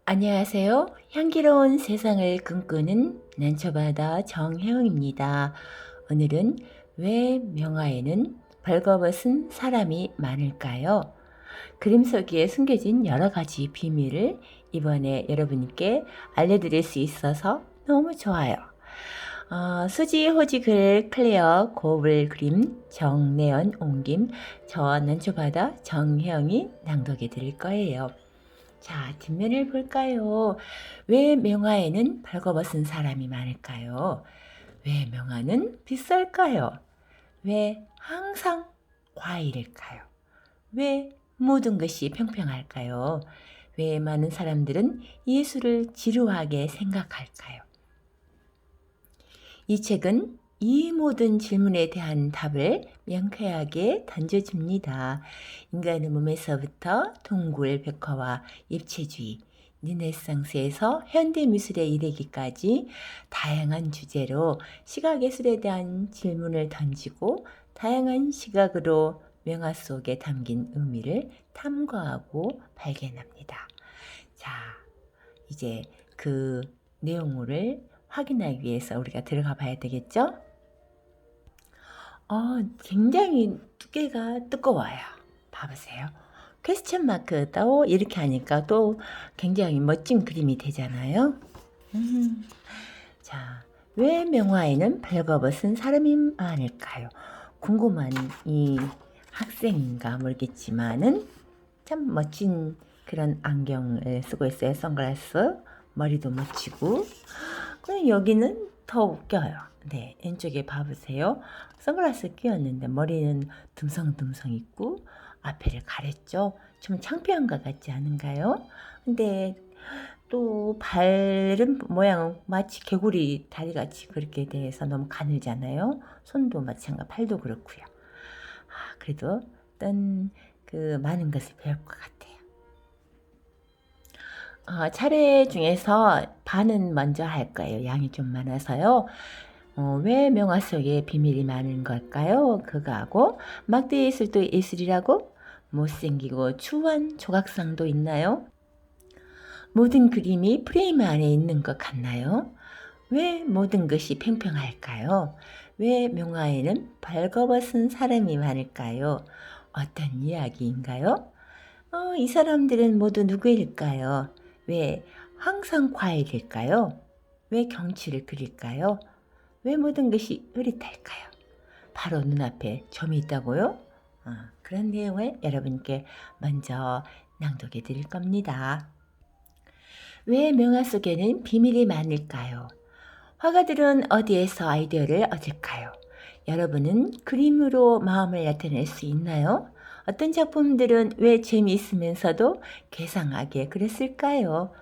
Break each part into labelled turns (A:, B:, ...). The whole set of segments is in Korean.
A: 안녕하세요. 향기로운 세상을 꿈꾸는 난초바다 정혜영입니다. 오늘은 왜 명화에는 벌거벗은 사람이 많을까요? 그림 속에 숨겨진 여러 가지 비밀을 이번에 여러분께 알려드릴 수 있어서 너무 좋아요. 수지, 호지, 글, 클레어, 고블 그림, 정내연, 옹김, 저 난초바다 정혜영이 낭독해 드릴 거예요. 자, 뒷면을 볼까요? 왜 명화에는 벌거벗은 사람이 많을까요? 왜 명화는 비쌀까요? 왜 항상 과일일까요? 왜 모든 것이 평평할까요? 왜 많은 사람들은 예술을 지루하게 생각할까요? 이 책은 이 모든 질문에 대한 답을 명쾌하게 던져줍니다. 인간의 몸에서부터 동굴, 벽화와 입체주의, 르네상스에서 현대미술에 이르기까지 다양한 주제로 시각예술에 대한 질문을 던지고 다양한 시각으로 명화 속에 담긴 의미를 탐구하고 발견합니다. 자, 이제 그 내용을 확인하기 위해서 우리가 들어가 봐야 되겠죠? 굉장히 두께가 두꺼워요. 봐보세요. 퀘스천 마크 또 이렇게 하니까 또 굉장히 멋진 그림이 되잖아요. 자, 왜 명화에는 벌거벗은 사람이 많을까요? 궁금한 이 학생인가 모르겠지만은 참 멋진 그런 안경을 쓰고 있어요. 선글라스. 머리도 멋지고. 그럼 여기는 더 웃겨요. 네, 왼쪽에 봐보세요. 선글라스 끼웠는데 머리는 듬성듬성 있고 앞에를 가렸죠. 좀 창피한 것 같지 않은가요? 근데 또 발은 모양 마치 개구리 다리같이 그렇게 돼서 너무 가늘잖아요. 손도 마찬가지, 팔도 그렇고요. 그래도 어떤 그 많은 것을 배울 것 같아요. 차례 중에서 반은 먼저 할 거예요. 양이 좀 많아서요. 왜 명화 속에 비밀이 많은 걸까요? 그거하고 막대 예술도 예술이라고? 못생기고 추한 조각상도 있나요? 모든 그림이 프레임 안에 있는 것 같나요? 왜 모든 것이 평평할까요? 왜 명화에는 벌거벗은 사람이 많을까요? 어떤 이야기인가요? 이 사람들은 모두 누구일까요? 왜 항상 과일일까요? 왜 경치를 그릴까요? 왜 모든 것이 흐릿할까요? 바로 눈앞에 점이 있다고요? 그런 내용을 여러분께 먼저 낭독해 드릴 겁니다. 왜 명화 속에는 비밀이 많을까요? 화가들은 어디에서 아이디어를 얻을까요? 여러분은 그림으로 마음을 나타낼 수 있나요? 어떤 작품들은 왜 재미있으면서도 괴상하게 그렸을까요?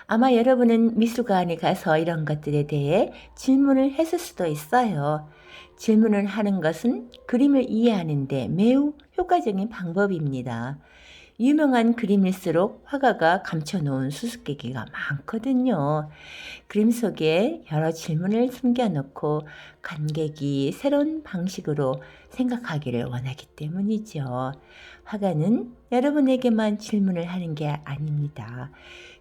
A: 아마 여러분은 미술관에 가서 이런 것들에 대해 질문을 했을 수도 있어요. 질문을 하는 것은 그림을 이해하는 데 매우 효과적인 방법입니다. 유명한 그림일수록 화가가 감춰놓은 수수께끼가 많거든요. 그림 속에 여러 질문을 숨겨놓고 관객이 새로운 방식으로 생각하기를 원하기 때문이죠. 화가는 여러분에게만 질문을 하는 게 아닙니다.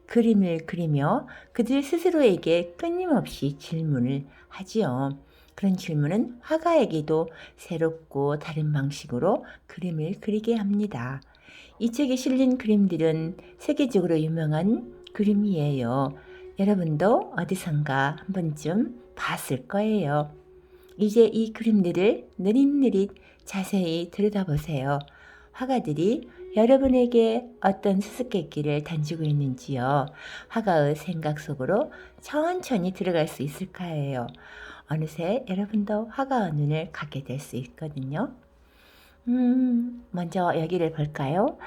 A: 그림을 그리며 그들 스스로에게 끊임없이 질문을 하지요. 그런 질문은 화가에게도 새롭고 다른 방식으로 그림을 그리게 합니다. 이 책에 실린 그림들은 세계적으로 유명한 그림이에요. 여러분도 어디선가 한 번쯤 봤을 거예요. 이제 이 그림들을 느릿느릿 자세히 들여다보세요. 화가들이 여러분에게 어떤 수수께끼를 던지고 있는지요. 화가의 생각 속으로 천천히 들어갈 수 있을까요? 어느새 여러분도 화가의 눈을 갖게 될 수 있거든요. 먼저 여기를 볼까요?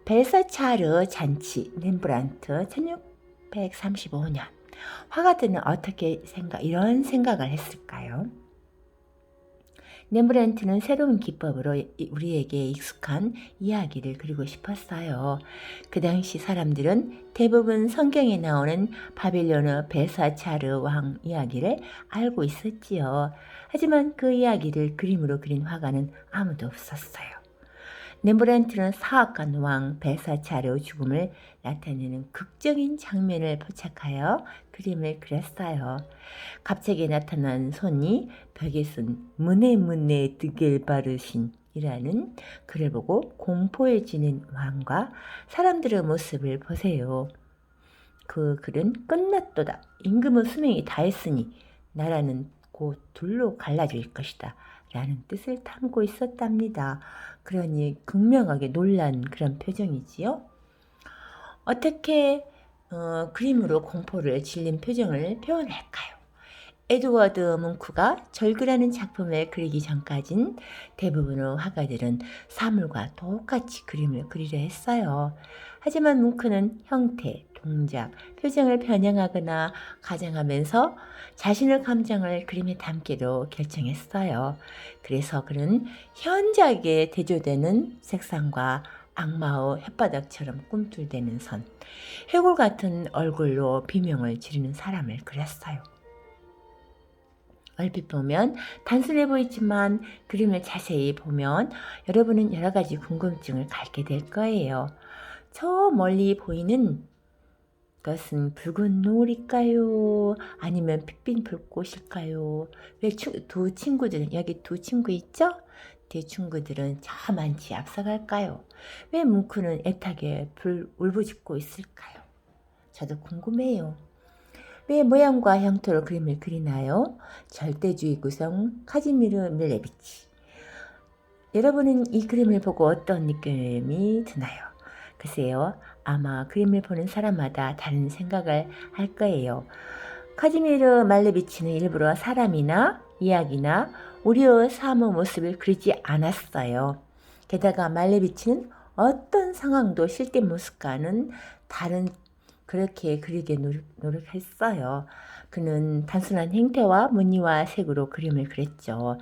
A: 벨사차르 잔치, 렘브란트 1635년. 화가들은 어떻게 이런 생각을 했을까요? 렘브란트는 새로운 기법으로 우리에게 익숙한 이야기를 그리고 싶었어요. 그 당시 사람들은 대부분 성경에 나오는 바빌론의 벨사차르 왕 이야기를 알고 있었지요. 하지만 그 이야기를 그림으로 그린 화가는 아무도 없었어요. 렘브란트는 사악한 왕 베사차르의 죽음을 나타내는 극적인 장면을 포착하여 그림을 그렸어요. 갑자기 나타난 손이 벽에 쓴 문에 드겔바르신이라는 글을 보고 공포에 지는 왕과 사람들의 모습을 보세요. 그 글은 끝났도다. 임금의 수명이 다했으니 나라는 곧 둘로 갈라질 것이다. 라는 뜻을 담고 있었답니다. 그러니 극명하게 놀란 그런 표정이지요. 어떻게 그림으로 공포를 질린 표정을 표현할까요? 에드워드 뭉크가 절규라는 작품을 그리기 전까진 대부분의 화가들은 사물과 똑같이 그림을 그리려 했어요. 하지만 뭉크는 형태, 동작, 표정을 변형하거나 가장하면서 자신의 감정을 그림에 담기로 결정했어요. 그래서 그는 현작에 대조되는 색상과 악마의 혓바닥처럼 꿈틀대는 선, 해골 같은 얼굴로 비명을 지르는 사람을 그렸어요. 얼핏 보면 단순해 보이지만 그림을 자세히 보면 여러분은 여러 가지 궁금증을 갖게 될 거예요. 저 멀리 보이는 것은 붉은 노을일까요? 아니면 핏빛 불꽃일까요? 왜 두 친구들은, 여기 두 친구 있죠? 두 친구들은 저 많이 앞서갈까요? 왜 뭉크는 애타게 울부짖고 있을까요? 저도 궁금해요. 왜 모양과 형태로 그림을 그리나요? 절대주의 구성 카지미르 밀레비치. 여러분은 이 그림을 보고 어떤 느낌이 드나요? 글쎄요, 아마 그림을 보는 사람마다 다른 생각을 할 거예요. 카지미르 말레비치는 일부러 사람이나 이야기나 우리의 삶의 모습을 그리지 않았어요. 게다가 말레비치는 어떤 상황도 실제 모습과는 다른 그렇게 그리게 노력했어요. 그는 단순한 행태와 무늬와 색으로 그림을 그렸죠.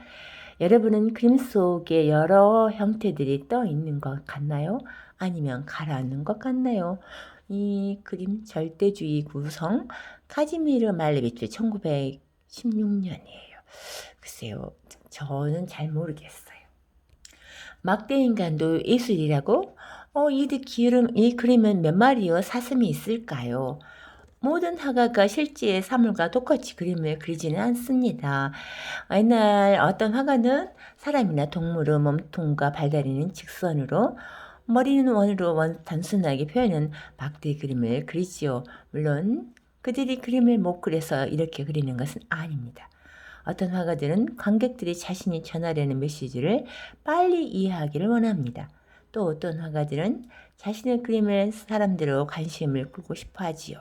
A: 여러분은 그림 속에 여러 형태들이 떠 있는 것 같나요? 아니면 가라앉는 것 같나요? 이 그림 절대주의 구성 카지미르 말레비치 1916년이에요. 글쎄요, 저는 잘 모르겠어요. 막대인간도 예술이라고? 이 그림은 몇 마리의 사슴이 있을까요? 모든 화가가 실제 사물과 똑같이 그림을 그리지는 않습니다. 옛날 어떤 화가는 사람이나 동물의 몸통과 발다리는 직선으로, 머리는 원으로 단순하게 표현한 막대 그림을 그리지요. 물론 그들이 그림을 못 그려서 이렇게 그리는 것은 아닙니다. 어떤 화가들은 관객들이 자신이 전하려는 메시지를 빨리 이해하기를 원합니다. 또 어떤 화가들은 자신의 그림을 사람들의 관심을 끌고 싶어 하지요.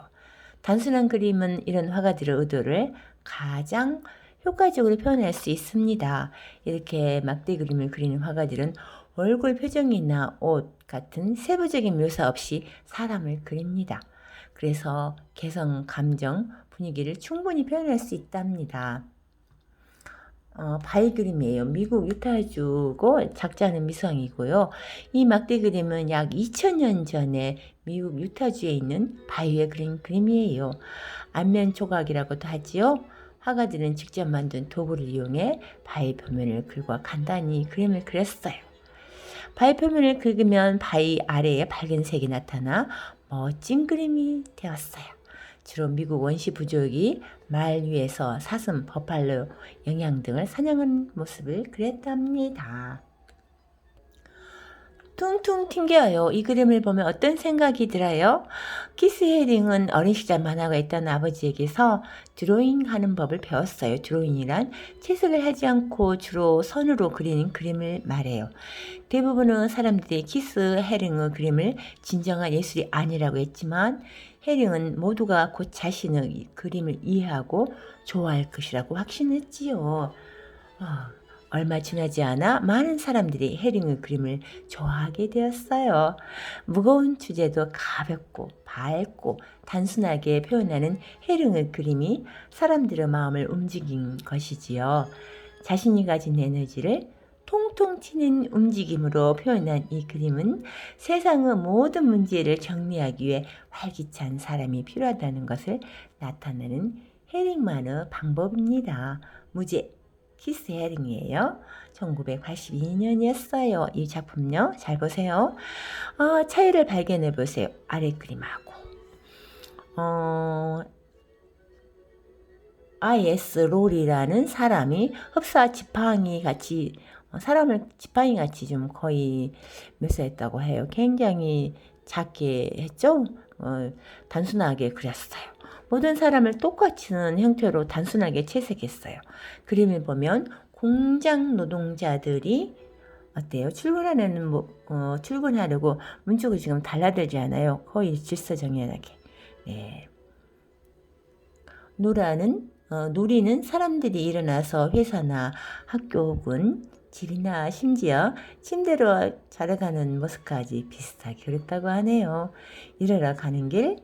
A: 단순한 그림은 이런 화가들의 의도를 가장 효과적으로 표현할 수 있습니다. 이렇게 막대 그림을 그리는 화가들은 얼굴 표정이나 옷 같은 세부적인 묘사 없이 사람을 그립니다. 그래서 개성, 감정, 분위기를 충분히 표현할 수 있답니다. 바위 그림이에요. 미국 유타주고 작자는 미성이고요. 이 막대 그림은 약 2000년 전에 미국 유타주에 있는 바위에 그린 그림이에요. 안면 조각이라고도 하지요. 화가들은 직접 만든 도구를 이용해 바위 표면을 긁어 간단히 그림을 그렸어요. 바위 표면을 긁으면 바위 아래에 밝은색이 나타나 멋진 그림이 되었어요. 주로 미국 원시 부족이 말 위에서 사슴, 버팔로, 영양 등을 사냥하는 모습을 그렸답니다. 퉁퉁 튕겨요. 이 그림을 보면 어떤 생각이 들어요? 키스 헤링은 어린 시절 만화가 있던 아버지에게서 드로잉하는 법을 배웠어요. 드로잉이란 채색을 하지 않고 주로 선으로 그리는 그림을 말해요. 대부분의 사람들이 키스 헤링의 그림을 진정한 예술이 아니라고 했지만 헤링은 모두가 곧 자신의 그림을 이해하고 좋아할 것이라고 확신했지요. 얼마 지나지 않아 많은 사람들이 헤링의 그림을 좋아하게 되었어요. 무거운 주제도 가볍고 밝고 단순하게 표현하는 헤링의 그림이 사람들의 마음을 움직인 것이지요. 자신이 가진 에너지를 통통 튀는 움직임으로 표현한 이 그림은 세상의 모든 문제를 정리하기 위해 활기찬 사람이 필요하다는 것을 나타내는 헤링만의 방법입니다. 무죄, 키스 헤링이에요. 1982년이었어요. 이 작품요. 잘 보세요. 차이를 발견해 보세요. 아래 그림하고. I.S. 롤이라는 사람이 흡사 지팡이 같이 사람을 지팡이 같이 좀 거의 묘사했다고 해요. 굉장히 작게 했죠. 단순하게 그렸어요. 모든 사람을 똑같은 형태로 단순하게 채색했어요. 그림을 보면 공장 노동자들이 어때요? 출근하려고 문쪽이 지금 달라들지 않아요. 거의 질서정연하게. 네. 누리는 사람들이 일어나서 회사나 학교 혹은 집이나 심지어 침대로 자라가는 모습까지 비슷하게 그렸다고 하네요. 일하러 가는 길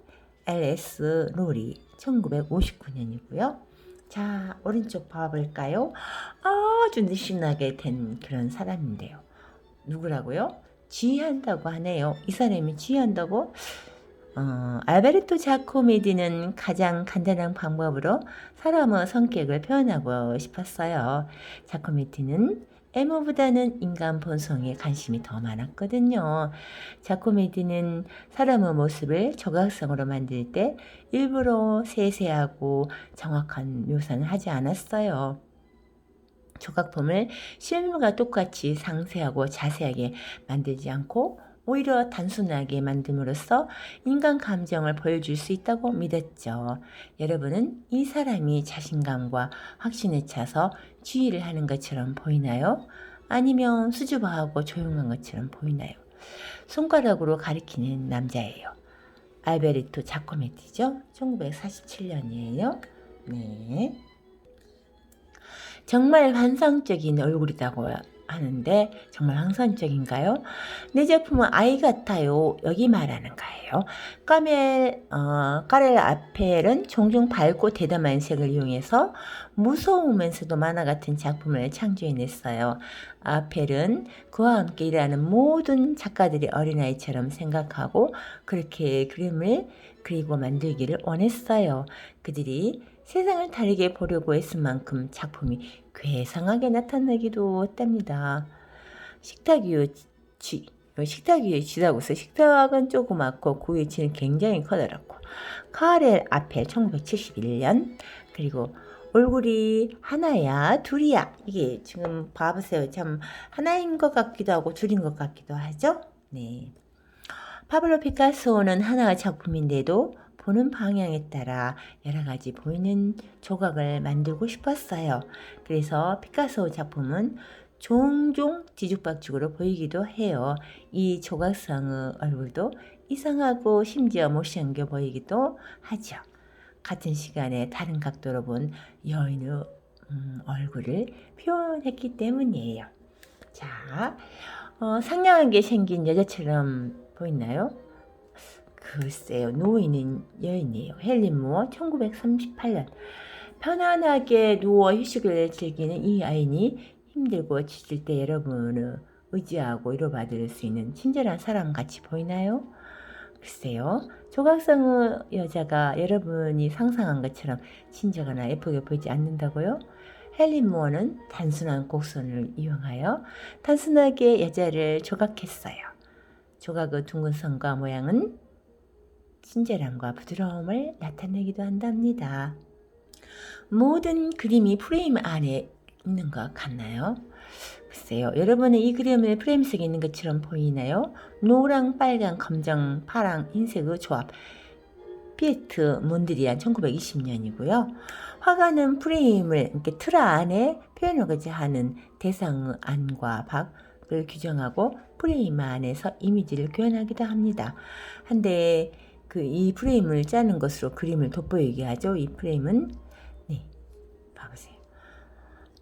A: L.S. 롤이 1959년이고요. 자, 오른쪽 봐볼까요? 아주 느슨하게 된 그런 사람인데요. 누구라고요? 지휘한다고 하네요. 이 사람이 지휘한다고? 알베르토 자코메디는 가장 간단한 방법으로 사람의 성격을 표현하고 싶었어요. 자코메디는 애모보다는 인간 본성에 관심이 더 많았거든요. 자코메디는 사람의 모습을 조각상으로 만들 때 일부러 세세하고 정확한 묘사는 하지 않았어요. 조각품을 실물과 똑같이 상세하고 자세하게 만들지 않고 오히려 단순하게 만듦으로써 인간 감정을 보여줄 수 있다고 믿었죠. 여러분은 이 사람이 자신감과 확신에 차서 지휘를 하는 것처럼 보이나요? 아니면 수줍어하고 조용한 것처럼 보이나요? 손가락으로 가리키는 남자예요. 알베르토 자코메티죠? 1947년이에요. 네. 정말 환상적인 얼굴이라고 하는데 정말 환상적인가요? 내 제품은 아이 같아요. 여기 말하는 거예요. 까렐 아펠은 종종 밝고 대담한 색을 이용해서 무서우면서도 만화 같은 작품을 창조해냈어요. 아펠은 그와 함께 일하는 모든 작가들이 어린아이처럼 생각하고 그렇게 그림을 그리고 만들기를 원했어요. 그들이 세상을 다르게 보려고 했을 만큼 작품이 괴상하게 나타나기도 했답니다. 식탁 위에 쥐라고 해서 식탁은 조그맣고 그 위에 쥐는 굉장히 커다랗고 카렐 아펠 1971년 그리고 얼굴이 하나야 둘이야 이게 지금 봐보세요. 참 하나인 것 같기도 하고 둘인 것 같기도 하죠. 네. 파블로 피카소는 하나의 작품인데도 보는 방향에 따라 여러 가지 보이는 조각을 만들고 싶었어요. 그래서 피카소 작품은 종종 뒤죽박죽으로 보이기도 해요. 이 조각상의 얼굴도 이상하고 심지어 못생겨 보이기도 하죠. 같은 시간에 다른 각도로 본 여인의 얼굴을 표현했기 때문이에요. 자, 상냥하게 생긴 여자처럼 보이나요? 글쎄요. 누워있는 여인이에요. 헬린 무어 1938년. 편안하게 누워 휴식을 즐기는 이 아이니 힘들고 지칠 때 여러분을 의지하고 위로받을 수 있는 친절한 사람같이 보이나요? 글쎄요. 조각상의 여자가 여러분이 상상한 것처럼 친절하나 예쁘게 보이지 않는다고요? 헬린 무어는 단순한 곡선을 이용하여 단순하게 여자를 조각했어요. 조각의 둥근 선과 모양은 친절함과 부드러움을 나타내기도 한답니다. 모든 그림이 프레임 안에 있는 것 같나요? 글쎄요. 여러분은 이 그림을 프레임 속에 있는 것처럼 보이나요? 노랑, 빨강, 검정, 파랑, 흰색의 조합. 피에트 몬드리안 1920년이고요. 화가는 프레임을 이렇게 틀 안에 표현하고자 하는 대상의 안과 밖을 규정하고 프레임 안에서 이미지를 표현하기도 합니다. 한데 이 프레임을 짜는 것으로 그림을 돋보이게 하죠. 이 프레임은 네, 봐보세요.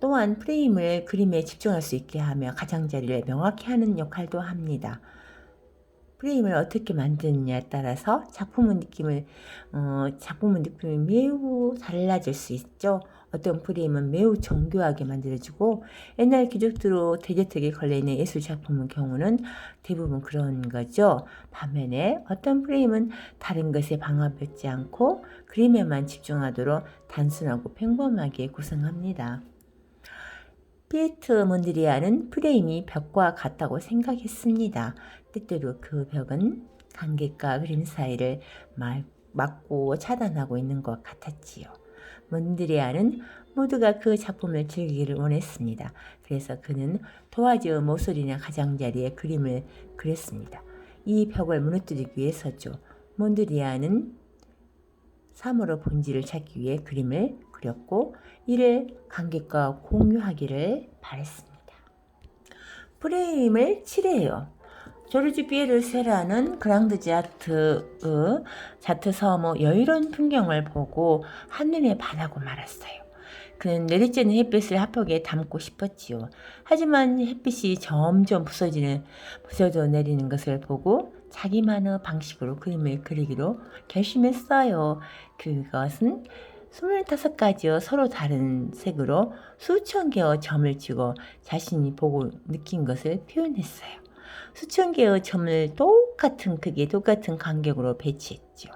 A: 또한 프레임을 그림에 집중할 수 있게 하며 가장자리를 명확히 하는 역할도 합니다. 프레임을 어떻게 만드느냐에 따라서 작품의 느낌이 매우 달라질 수 있죠. 어떤 프레임은 매우 정교하게 만들어지고 옛날 귀족들로 대저택에 걸려있는 예술작품의 경우는 대부분 그런 거죠. 반면에 어떤 프레임은 다른 것에 방해받지 않고 그림에만 집중하도록 단순하고 평범하게 구성합니다. 피에트 몬드리안은 프레임이 벽과 같다고 생각했습니다. 때때로 그 벽은 관객과 그림 사이를 막고 차단하고 있는 것 같았지요. 몬드리안은 모두가 그 작품을 즐기기를 원했습니다. 그래서 그는 도화지의 모서리나 가장자리에 그림을 그렸습니다. 이 벽을 무너뜨리기 위해서죠. 몬드리안은 사물의 본질을 찾기 위해 그림을 그렸고 이를 관객과 공유하기를 바랬습니다. 프레임을 칠해요. 조르지 피에르 세라는 그랑드 자트 섬의 여유로운 풍경을 보고 한눈에 반하고 말았어요. 그는 내리쬐는 햇빛을 화폭에 담고 싶었지요. 하지만 햇빛이 점점 부서져 내리는 것을 보고 자기만의 방식으로 그림을 그리기로 결심했어요. 그것은 25가지의 서로 다른 색으로 수천 개의 점을 찍어 자신이 보고 느낀 것을 표현했어요. 수천 개의 점을 똑같은 크기, 똑같은 간격으로 배치했죠.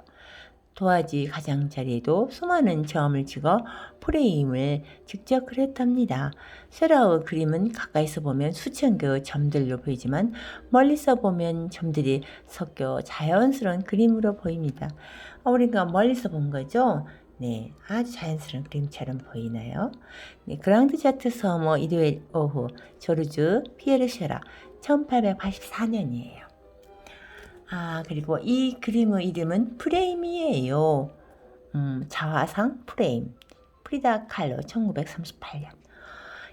A: 도화지 가장자리에도 수많은 점을 찍어 프레임을 직접 그렸답니다. 세라의 그림은 가까이서 보면 수천 개의 점들로 보이지만 멀리서 보면 점들이 섞여 자연스러운 그림으로 보입니다. 우리가 멀리서 본 거죠? 네, 아주 자연스러운 그림처럼 보이나요? 네, 그랑드 자트 섬의 일요일 오후 조르주 피에르 쉐라 1884년이에요. 그리고 이 그림의 이름은 프레임이에요. 자화상 프레임. 프리다 칼로 1938년.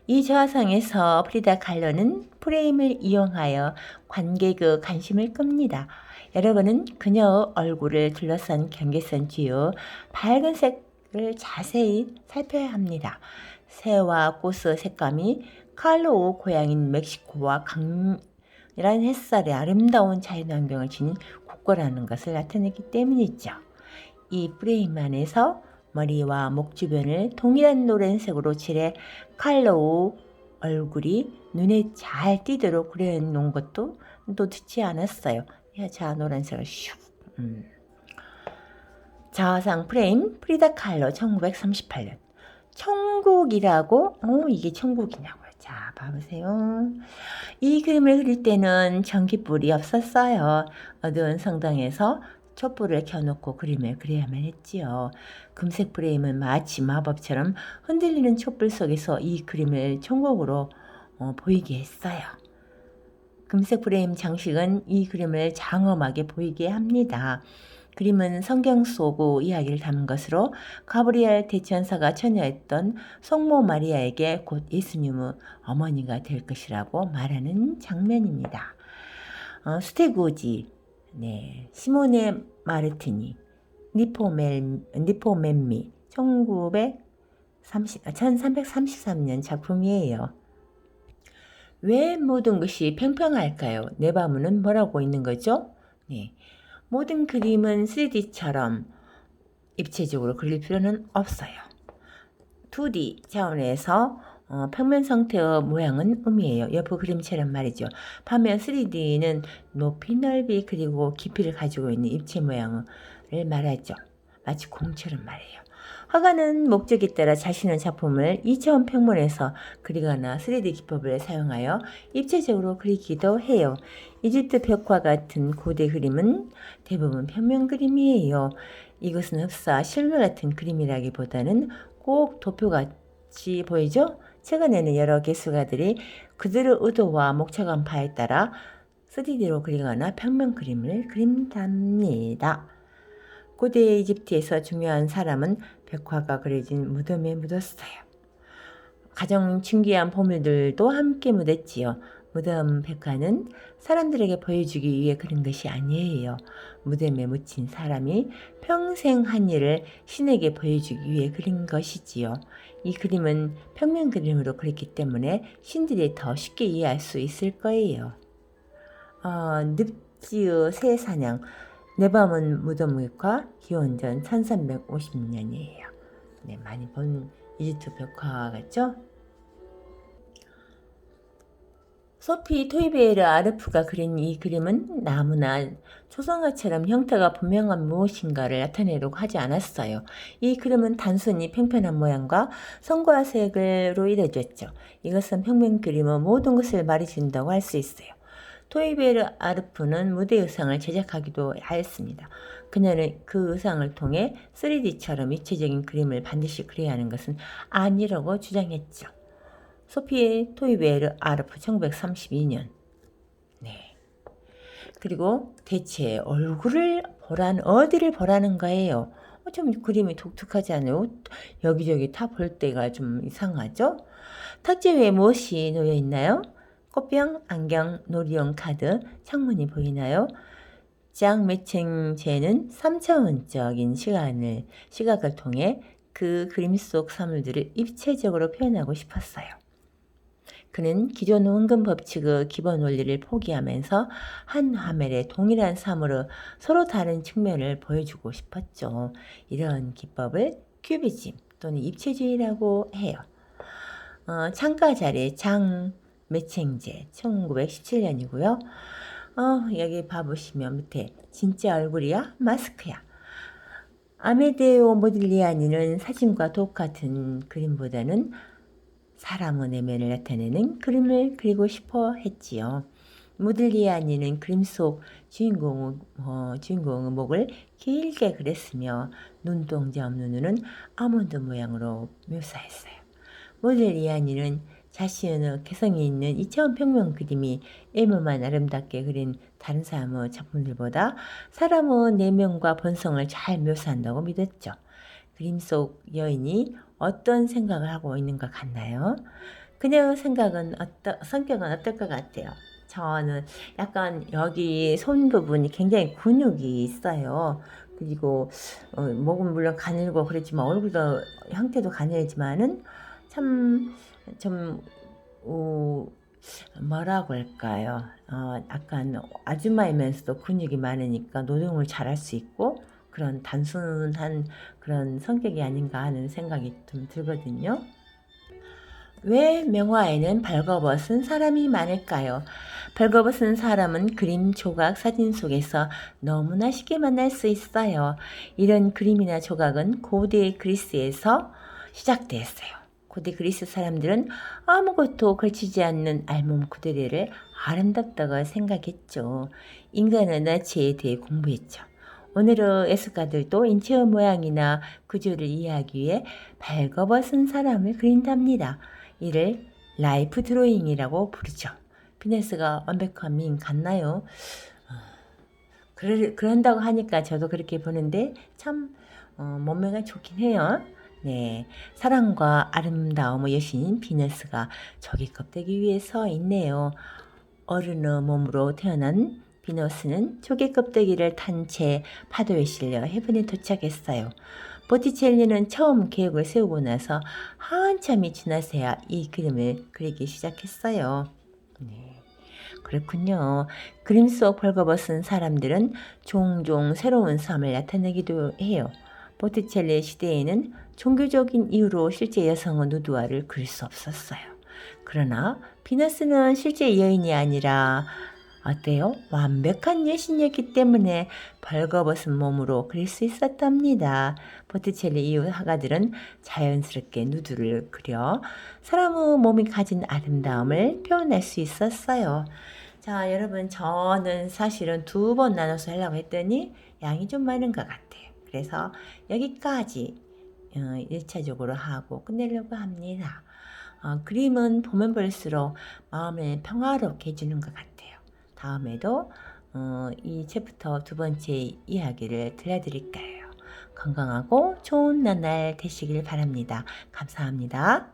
A: 이 자화상에서 프리다 칼로는 프레임을 이용하여 관객의 관심을 끕니다. 여러분은 그녀의 얼굴을 둘러싼 경계선 뒤의 밝은 색을 자세히 살펴야 합니다. 새와 꽃의 색감이 칼로의 고향인 멕시코와 이란 햇살의 아름다운 자연환경을 지닌 국가라는 것을 나타내기 때문이죠. 이 프레임 안에서 머리와 목 주변을 동일한 노란색으로 칠해 칼로우 얼굴이 눈에 잘 띄도록 그려놓은 것도 또 듣지 않았어요. 자, 노란색을 슉. 자화상 프레임 프리다 칼로 1938년. 천국이라고? 이게 천국이냐고요. 자, 봐보세요. 이 그림을 그릴 때는 전기불이 없었어요. 어두운 성당에서 촛불을 켜놓고 그림을 그려야만 했지요. 금색 프레임은 마치 마법처럼 흔들리는 촛불 속에서 이 그림을 천국으로 보이게 했어요. 금색 프레임 장식은 이 그림을 장엄하게 보이게 합니다. 그림은 성경 속의 이야기를 담은 것으로 가브리엘 대천사가 처녀였던 성모 마리아에게 곧 예수님의 어머니가 될 것이라고 말하는 장면입니다. 스테고지, 시모네 마르티니, 니포멘미 1333년 작품이에요. 왜 모든 것이 평평할까요? 네바문은 뭐라고 있는 거죠? 모든 그림은 3D처럼 입체적으로 그릴 필요는 없어요. 2D 차원에서 평면 상태의 모양은 의미해요. 옆의 그림처럼 말이죠. 반면 3D는 높이, 넓이 그리고 깊이를 가지고 있는 입체 모양을 말하죠. 마치 공처럼 말해요. 화가는 목적에 따라 자신의 작품을 2차원 평면에서 그리거나 3D 기법을 사용하여 입체적으로 그리기도 해요. 이집트 벽화 같은 고대 그림은 대부분 평면 그림이에요. 이것은 흡사 실물 같은 그림이라기보다는 꼭 도표같이 보이죠? 최근에는 여러 예술가들이 그들의 의도와 목적한 바에 따라 3D로 그리거나 평면 그림을 그린답니다. 고대 이집트에서 중요한 사람은 벽화가 그려진 무덤에 묻었어요. 가장 중요한 보물들도 함께 묻었지요. 무덤 벽화는 사람들에게 보여주기 위해 그린 것이 아니에요. 무덤에 묻힌 사람이 평생 한 일을 신에게 보여주기 위해 그린 것이지요. 이 그림은 평면 그림으로 그렸기 때문에 신들이 더 쉽게 이해할 수 있을 거예요. 늪지의 새 사냥 네바문 무덤과 기원전 1350년이에요. 많이 본 이집트 벽화 같죠? 소피 토이베르 아르프가 그린 이 그림은 나무나 초상화처럼 형태가 분명한 무엇인가를 나타내려고 하지 않았어요. 이 그림은 단순히 평평한 모양과 선과 색으로 이루어졌죠. 이것은 평면 그림의 모든 것을 말해준다고 할 수 있어요. 토이베르 아르프는 무대 의상을 제작하기도 하였습니다. 그녀는 그 의상을 통해 3D처럼 입체적인 그림을 반드시 그려야 하는 것은 아니라고 주장했죠. 소피의 토이베르 아르프 1932년. 네. 그리고 대체 얼굴을 어디를 보라는 거예요? 좀 그림이 독특하지 않아요? 여기저기 다 볼 때가 좀 이상하죠? 탁자 위에 무엇이 놓여 있나요? 꽃병, 안경, 놀이용 카드, 창문이 보이나요? 장 매칭제는 3차원적인 시각을 통해 그 그림 속 사물들을 입체적으로 표현하고 싶었어요. 그는 기존 원근 법칙의 기본 원리를 포기하면서 한 화면에 동일한 사물의 서로 다른 측면을 보여주고 싶었죠. 이런 기법을 큐비즘 또는 입체주의라고 해요. 창가 자리 장 매칭제 1917년이고요. 여기 봐보시면 밑에 진짜 얼굴이야? 마스크야? 아메데오 모딜리아니는 사진과 똑같은 그림보다는 사람의 내면을 나타내는 그림을 그리고 싶어 했지요. 모딜리아니는 그림 속 주인공의 목을 길게 그렸으며 눈동자 없는 눈은 아몬드 모양으로 묘사했어요. 모딜리아니는 자신의 개성이 있는 2차원 평면 그림이 애무만 아름답게 그린 다른 사람의 작품들보다 사람의 내면과 본성을 잘 묘사한다고 믿었죠. 그림 속 여인이 어떤 생각을 하고 있는 것 같나요? 그녀의 성격은 어떨 것 같아요? 저는 약간 여기 손 부분이 굉장히 근육이 있어요. 그리고 목은 물론 가늘고 그렇지만 얼굴도 형태도 가늘지만은 참 좀 뭐라고 할까요? 약간 아줌마이면서도 근육이 많으니까 노동을 잘할 수 있고 그런 단순한 그런 성격이 아닌가 하는 생각이 좀 들거든요. 왜 명화에는 벌거벗은 사람이 많을까요? 벌거벗은 사람은 그림, 조각, 사진 속에서 너무나 쉽게 만날 수 있어요. 이런 그림이나 조각은 고대 그리스에서 시작되었어요. 고대 그리스 사람들은 아무것도 걸치지 않는 알몸 그대를 아름답다고 생각했죠. 인간의 나체에 대해 공부했죠. 오늘의 예술가들도 인체의 모양이나 구조를 이해하기 위해 발버벗은 사람을 그린답니다. 이를 라이프 드로잉이라고 부르죠. 피네스가 완벽한 미인 같나요? 그런다고 하니까 저도 그렇게 보는데 참 몸매가 좋긴 해요. 네, 사랑과 아름다움의 여신인 비너스가 저기 껍데기 위에 서 있네요. 어른의 몸으로 태어난 비너스는 조개 껍데기를 탄 채 파도에 실려 해변에 도착했어요. 보티첼리는 처음 계획을 세우고 나서 한참이 지나서야 이 그림을 그리기 시작했어요. 네, 그렇군요. 그림 속 벌거벗은 사람들은 종종 새로운 삶을 나타내기도 해요. 보티첼리 시대에는 종교적인 이유로 실제 여성의 누드화를 그릴 수 없었어요. 그러나 비너스는 실제 여인이 아니라 어때요? 완벽한 여신이었기 때문에 벌거벗은 몸으로 그릴 수 있었답니다. 보티첼리 이후 화가들은 자연스럽게 누드를 그려 사람의 몸이 가진 아름다움을 표현할 수 있었어요. 자, 여러분, 저는 사실은 2번 나눠서 하려고 했더니 양이 좀 많은 것 같아요. 그래서 여기까지 1차적으로 하고 끝내려고 합니다. 그림은 보면 볼수록 마음을 평화롭게 해주는 것 같아요. 다음에도 이 챕터 2번째 이야기를 들려드릴 거예요. 건강하고 좋은 나날 되시길 바랍니다. 감사합니다.